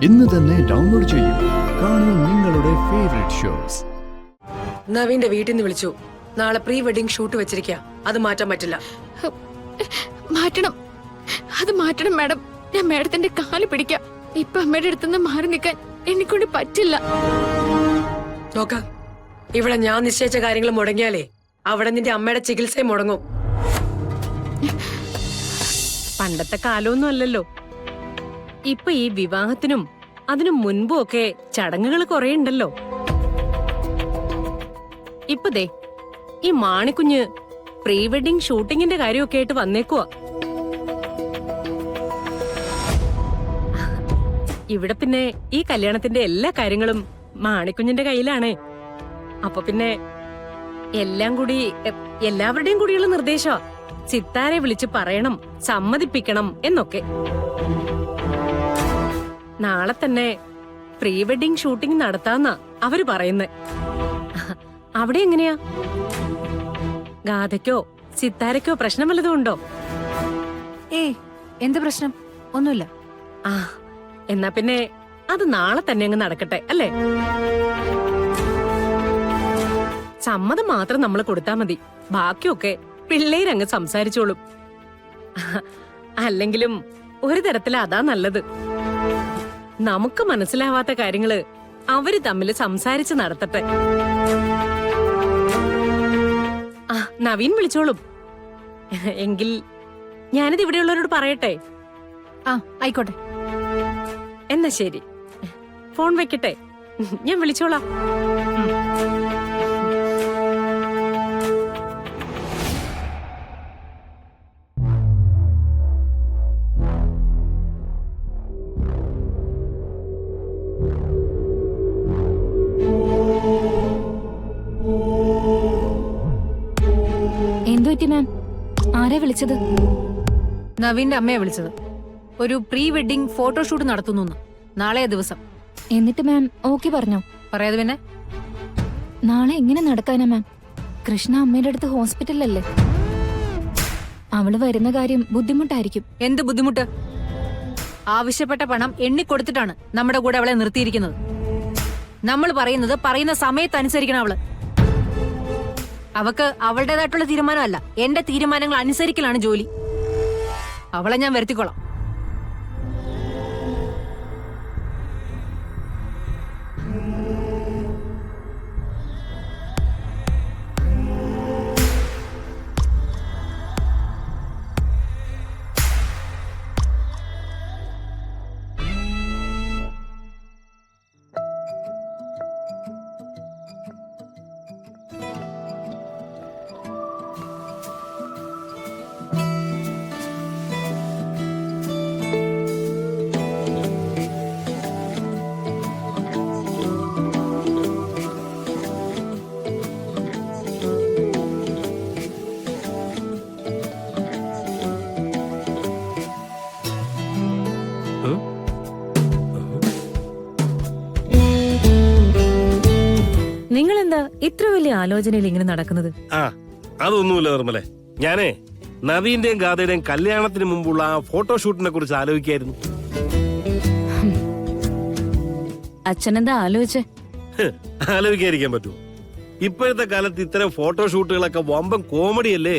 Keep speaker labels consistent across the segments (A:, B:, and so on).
A: ഇന്ന് തന്നെ ഡൗൺലോഡ് ചെയ്യൂ. കാണൂ നിങ്ങളുടെ ഫേവറേറ്റ് ഷോസ്.
B: നവീന്റെ വീട്ടിൽ നിന്ന് വിളിച്ചു. നാളെ പ്രീ വെഡിങ് ഷൂട്ട് വെച്ചിരിക്കുക. അത് മാറ്റാൻ പറ്റില്ല.
C: മാറ്റണം, അത് മാറ്റണം മാഡം. ഞാൻ മാഡത്തിന്റെ കാല് പിടിക്കാം. ഇപ്പൊ അമ്മയുടെ അടുത്തുനിന്ന് മാറി നിൽക്കാൻ എന്നെക്കൊണ്ട് പറ്റില്ല.
B: നോക്ക, ഇവിടെ ഞാൻ നിശ്ചയിച്ച കാര്യങ്ങൾ മുടങ്ങിയാലേ അവിടെ നിന്റെ അമ്മയുടെ ചികിത്സയും മുടങ്ങും.
D: പണ്ടത്തെ കാലമൊന്നും അല്ലല്ലോ. ഇപ്പൊ ഈ വിവാഹത്തിനും അതിനു മുൻപും ഒക്കെ ചടങ്ങുകൾ കുറെ ഉണ്ടല്ലോ. ഇപ്പൊ ദേ ഈ മാണിക്കുഞ്ഞ് പ്രീ വെഡിങ് ഷൂട്ടിങ്ങിന്റെ കാര്യമൊക്കെ ആയിട്ട് വന്നേക്കുവാ. ഇവിടെ പിന്നെ ഈ കല്യാണത്തിന്റെ എല്ലാ കാര്യങ്ങളും മാണിക്കുഞ്ഞിന്റെ കയ്യിലാണേ. അപ്പൊ പിന്നെ എല്ലാം കൂടി എല്ലാവരുടെയും കൂടിയുള്ള നിർദ്ദേശമാ. സിത്താരെ വിളിച്ച് പറയണം, സമ്മതിപ്പിക്കണം എന്നൊക്കെ. നാളെ തന്നെ പ്രീ വെഡിങ് ഷൂട്ടിംഗ് നടത്താന്നാ അവര് പറയുന്നേ. അവിടെ എങ്ങനെയാ? ഗാഥയ്ക്കോ സിത്താരയ്ക്കോ പ്രശ്നം വല്ലതും ഉണ്ടോ?
E: എന്ത് പ്രശ്നം? ഒന്നുമില്ല.
D: ആ, എന്നാ പിന്നെ അത് നാളെ തന്നെ അങ്ങ് നടക്കട്ടെ അല്ലേ? സമ്മതം മാത്രം നമ്മൾ കൊടുത്താ മതി. ബാക്കിയൊക്കെ പിള്ളേരങ്ങ് സംസാരിച്ചോളും. അല്ലെങ്കിലും ഒരു തരത്തിൽ അതാ നല്ലത്. നമുക്ക് മനസ്സിലാവാത്ത കാര്യങ്ങള് അവര് തമ്മിൽ സംസാരിച്ച് നടത്തട്ടെ. ആ, നവീൻ വിളിച്ചോളും. എങ്കിൽ ഞാനിത് ഇവിടെയുള്ളവരോട് പറയട്ടെ.
E: ആ, ആയിക്കോട്ടെ.
D: എന്നാ ശരി, ഫോൺ വെക്കട്ടെ. ഞാൻ വിളിച്ചോളാം.
C: എന്തു പറ്റി മാം? ആരെ വിളിച്ചത്?
E: നവീന്റെ അമ്മയെ വിളിച്ചത്. ഒരു പ്രീ വെഡിങ് ഫോട്ടോഷൂട്ട് നടത്തുന്നു. നാളെ ദിവസം.
C: എന്നിട്ട് മാം ഓക്കെ പറഞ്ഞോ?
E: പറയാതെ പിന്നെ
C: നാളെ എങ്ങനെ നടക്കാനാ മാം? കൃഷ്ണ അമ്മയുടെ അടുത്ത് ഹോസ്പിറ്റലല്ലേ. അവള് വരുന്ന കാര്യം ബുദ്ധിമുട്ടായിരിക്കും.
E: എന്ത് ബുദ്ധിമുട്ട്? ആവശ്യപ്പെട്ട പണം എണ്ണിക്കൊടുത്തിട്ടാണ് നമ്മുടെ കൂടെ അവളെ നിർത്തിയിരിക്കുന്നത്. നമ്മൾ പറയുന്നത് പറയുന്ന സമയത്ത് അനുസരിക്കണം അവള്. അവക്ക് അവളുടേതായിട്ടുള്ള തീരുമാനമല്ല, എന്റെ തീരുമാനങ്ങൾ അനുസരിക്കലാണ് ജോലി. അവളെ ഞാൻ വരുത്തിക്കോളാം.
D: നിങ്ങളെന്താ ഇത്ര വലിയ ആലോചനയിൽ ഇങ്ങനെ നടക്കുന്നത്?
F: ആ, അതൊന്നുമില്ല നിർമ്മലേ. ഞാനേ നവീന്റെയും ഗാഥയുടെയും കല്യാണത്തിന് മുമ്പുള്ള ആ ഫോട്ടോഷൂട്ടിനെ കുറിച്ച് ആലോചിക്കായിരുന്നു.
C: അച്ഛനെന്താ ആലോചിച്ചേ?
F: ആലോചിക്കാതിരിക്കാൻ പറ്റുമോ? ഇപ്പോഴത്തെ കാലത്ത് ഇത്തരം ഫോട്ടോഷൂട്ടുകളൊക്കെ വമ്പൻ കോമഡിയല്ലേ.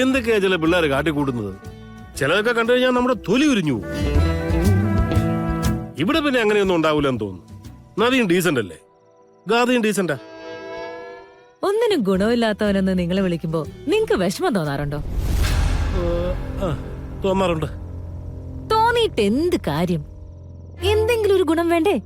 F: എന്തൊക്കെയാ ചില പിള്ളേർ കാട്ടിക്കൂട്ടുന്നത്. ചിലതൊക്കെ കണ്ടു കഴിഞ്ഞാൽ നമ്മുടെ തൊലി ഉരിഞ്ഞു. ഇവിടെ പിന്നെ അങ്ങനെയൊന്നും ഉണ്ടാവൂലെന്ന് തോന്നുന്നു. നവീൻ ഡീസന്റ് അല്ലേ, ഗാഥയും ഡീസന്റാ.
G: ഒന്നിനും ഗുണമില്ലാത്തവനെന്ന് നിങ്ങളെ വിളിക്കുമ്പോ നിങ്ങക്ക് വിഷമം തോന്നാറുണ്ടോ?
F: തോന്നാറുണ്ട്.
G: തോന്നിയിട്ട് എന്ത് കാര്യം? എന്തെങ്കിലും ഒരു ഗുണം വേണ്ടേ?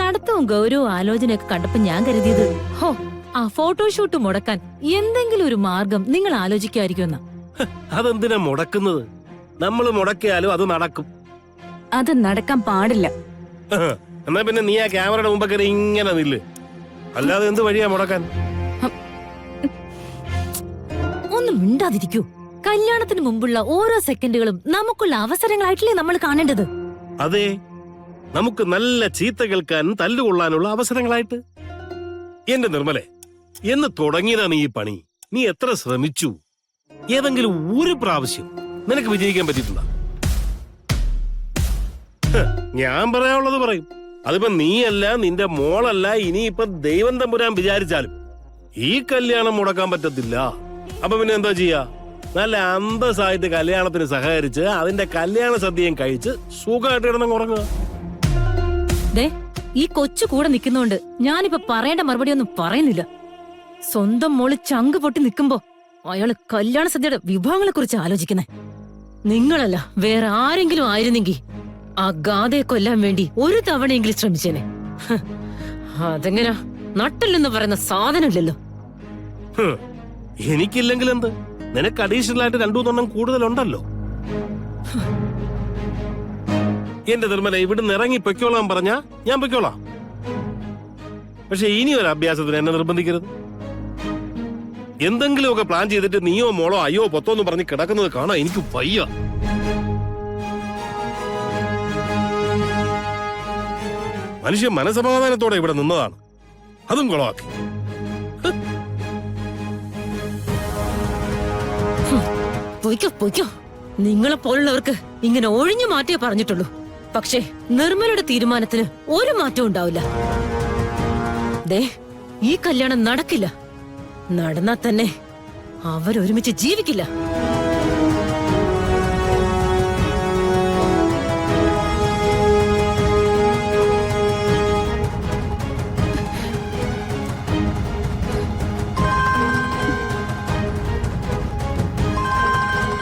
G: നടത്തവും ഗൗരവവും ആലോചനയൊക്കെ കണ്ടപ്പോ ഞാൻ കരുതിയത് ഹോ ആ ഫോട്ടോഷൂട്ട് മുടക്കാൻ എന്തെങ്കിലും ഒരു മാർഗം നിങ്ങൾ ആലോചിക്കുമായിരിക്കുമെന്ന.
F: അതെന്തിനാ മുടക്കുന്നത്? നമ്മൾ മുടക്കിയാലും അത് നടക്കും.
C: അത് നടക്കാൻ പാടില്ല.
F: എന്നാ പിന്നെ നീ ആ ക്യാമറയുടെ മുമ്പൊക്കെ ഇങ്ങനെ നില്ല്. അല്ലാതെ എന്ത് വഴിയാ മുടക്കാൻ?
G: ഒന്നും മിണ്ടാതിരിക്കൂ. കല്യാണത്തിന് മുമ്പുള്ള ഓരോ സെക്കൻഡുകളും നമുക്കുള്ള അവസരങ്ങളായിട്ടില്ലേ നമ്മൾ കാണേണ്ടത്?
F: അതെ, നമുക്ക് നല്ല ചീത്ത കേൾക്കാനും തല്ലുകൊള്ളാനുള്ള അവസരങ്ങളായിട്ട്. എന്റെ നിർമ്മലെ, എന്ന് തുടങ്ങിയതാണ് ഈ പണി. നീ എത്ര ശ്രമിച്ചു? ഏതെങ്കിലും ഒരു പ്രാവശ്യം നിനക്ക് വിജയിക്കാൻ പറ്റിയിട്ടുണ്ടോ? ഞാൻ പറയാനുള്ളത് പറയും. അതിപ്പോ നീയല്ല, നിന്റെ മോളല്ല, ഇനിയിപ്പൊ ദൈവം തമ്പുരാൻ വിചാരിച്ചാലും ഈ കല്യാണം മുടക്കാൻ പറ്റത്തില്ല. അപ്പൊ പിന്നെ എന്താ ചെയ്യാ? നല്ല അന്തസ്സായിട്ട് കല്യാണത്തിന് സഹകരിച്ച് അതിന്റെ കല്യാണ സദ്യയും കഴിച്ച് സുഖമായിട്ട് കിടന്നങ്ങ് ഉറങ്ങുക.
G: ദേ ഈ കൊച്ചു കൂടെ നിൽക്കുന്നോണ്ട് ഞാനിപ്പോ പറയേണ്ട മറുപടി ഒന്നും പറയുന്നില്ല. സ്വന്തം മോള് ചങ്ക് പൊട്ടി നിൽക്കുമ്പോ അയാള് കല്യാണ സദ്യയുടെ വിഭവങ്ങളെ കുറിച്ച് ആലോചിക്കുന്നേ. നിങ്ങളല്ല വേറെ ആരെങ്കിലും ആയിരുന്നെങ്കിൽ ആ ഗാഥയെ കൊല്ലാൻ വേണ്ടി ഒരു തവണയെങ്കിലും ശ്രമിച്ചേനെ. ഹ്, അതെങ്ങനാ? നട്ടില്ലെന്ന് പറയുന്ന സാധനമില്ലല്ലോ.
F: എനിക്കില്ലെങ്കിൽ എന്ത്? നിനക്ക് അഡീഷണൽ ആയിട്ട് 2-3 കൂടുതലുണ്ടല്ലോ. എന്റെ നിർമ്മല, ഇവിടുന്ന് ഇറങ്ങി പൊയ്ക്കോളാൻ പറഞ്ഞാ ഞാൻ പൊയ്ക്കോളാം. പക്ഷെ ഇനി ഒരു അഭ്യാസത്തിന് എന്നെ നിർബന്ധിക്കരുത്. എന്തെങ്കിലുമൊക്കെ പ്ലാൻ ചെയ്തിട്ട് നീയോ മോളോ അയ്യോ പൊത്തോന്ന് പറഞ്ഞ് കിടക്കുന്നത് കാണാൻ എനിക്ക് വയ്യ. മനുഷ്യൻ മനസമാധാനത്തോടെ ഇവിടെ നിന്നതാണ്, അതും കുളമാക്കി.
G: പൊയ്ക്കോ പൊയ്ക്കോ. നിങ്ങളെ പോലുള്ളവർക്ക് ഇങ്ങനെ ഒഴിഞ്ഞു മാറ്റിയേ പറഞ്ഞിട്ടുള്ളൂ. പക്ഷേ നിർമ്മലയുടെ തീരുമാനത്തിന് ഒരു മാറ്റവും ഉണ്ടാവില്ല. ദേ ഈ കല്യാണം നടക്കില്ല. നടന്നാ തന്നെ അവരൊരുമിച്ച് ജീവിക്കില്ല.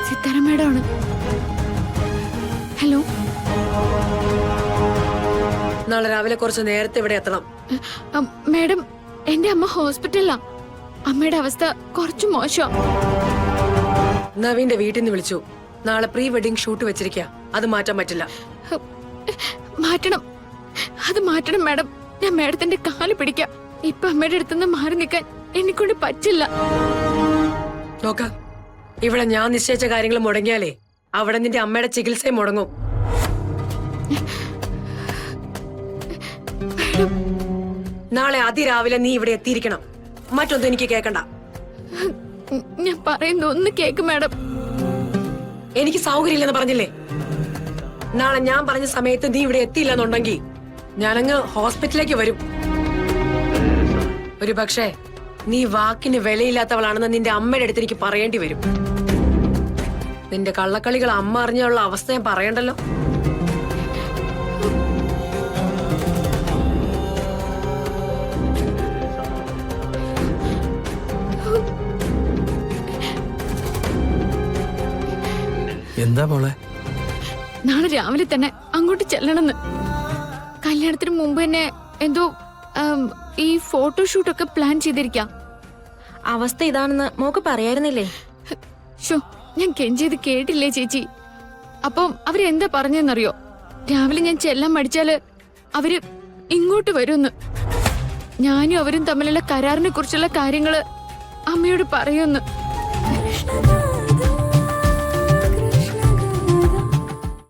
C: സിത്താര മേഡമാണ്. ഹലോ.
B: നാളെ രാവിലെ കുറച്ച് നേരത്തെ ഇവിടെ എത്തണം.
C: മേഡം, എന്റെ അമ്മ ഹോസ്പിറ്റലിലാ. അമ്മയുടെ അവസ്ഥ കുറച്ച് മോശം.
B: നവീന്റെ വീട്ടിൽ നിന്ന് വിളിച്ചു. നാളെ പ്രീ വെഡിങ് ഷൂട്ട് വെച്ചിരിക്കുക. അത് മാറ്റാൻ പറ്റില്ല.
C: മാറ്റണം, അത് മാറ്റണം മേഡം. ഞാൻ മേഡത്തിന്റെ കാല് പിടിക്കാം. ഇപ്പൊ അമ്മയുടെ അടുത്തുനിന്ന് മാറി നിൽക്കാൻ എന്നെക്കൊണ്ട് പറ്റില്ല.
B: നോക്ക, ഇവിടെ ഞാൻ നിശ്ചയിച്ച കാര്യങ്ങൾ മുടങ്ങിയാലേ അവിടെ നിന്റെ അമ്മയുടെ ചികിത്സയും മുടങ്ങും. നാളെ അതിരാവിലെ നീ ഇവിടെ എത്തിയിരിക്കണം. മറ്റൊന്നും എനിക്ക് കേൾക്കണ്ട.
C: ഞാൻ പറയുന്ന ഒന്ന് കേക്ക് മേഡം.
B: എനിക്ക് സൗകര്യമില്ലെന്ന് പറഞ്ഞില്ലേ? നാളെ ഞാൻ പറഞ്ഞ സമയത്ത് നീ ഇവിടെ എത്തിയില്ലെന്നുണ്ടെങ്കിൽ ഞാനങ്ങ് ഹോസ്പിറ്റലിലേക്ക് വരും. ഒരു പക്ഷേ നീ വാക്കിന് വിലയില്ലാത്തവളാണെന്ന് നിന്റെ അമ്മയുടെ അടുത്ത് എനിക്ക് പറയേണ്ടി വരും. നിന്റെ കള്ളക്കളികൾ അമ്മ അറിഞ്ഞുള്ള അവസ്ഥ ഞാൻ പറയണ്ടല്ലോ.
A: എന്താ മോളെ?
C: നാളെ രാവിലെ തന്നെ അങ്ങോട്ട് ചെല്ലണമെന്ന്. കല്യാണത്തിന് മുമ്പ് തന്നെ എന്തോ ഈ ഫോട്ടോഷൂട്ടൊക്കെ പ്ലാൻ ചെയ്തിരിക്കാം.
H: അവസ്ഥ ഇതാണെന്ന് മോക്ക് പറയായിരുന്നില്ലേ?
C: ഷോ, ഞാൻ കെഞ്ചിയത് കേട്ടില്ലേ ചേച്ചി? അപ്പം അവരെന്താ പറഞ്ഞെന്നറിയോ? രാവിലെ ഞാൻ ചെല്ലാൻ മടിച്ചാല് അവര് ഇങ്ങോട്ട് വരുമെന്ന്. ഞാനും അവരും തമ്മിലുള്ള കരാറിനെ കുറിച്ചുള്ള കാര്യങ്ങള് അമ്മയോട് പറയുമെന്ന്.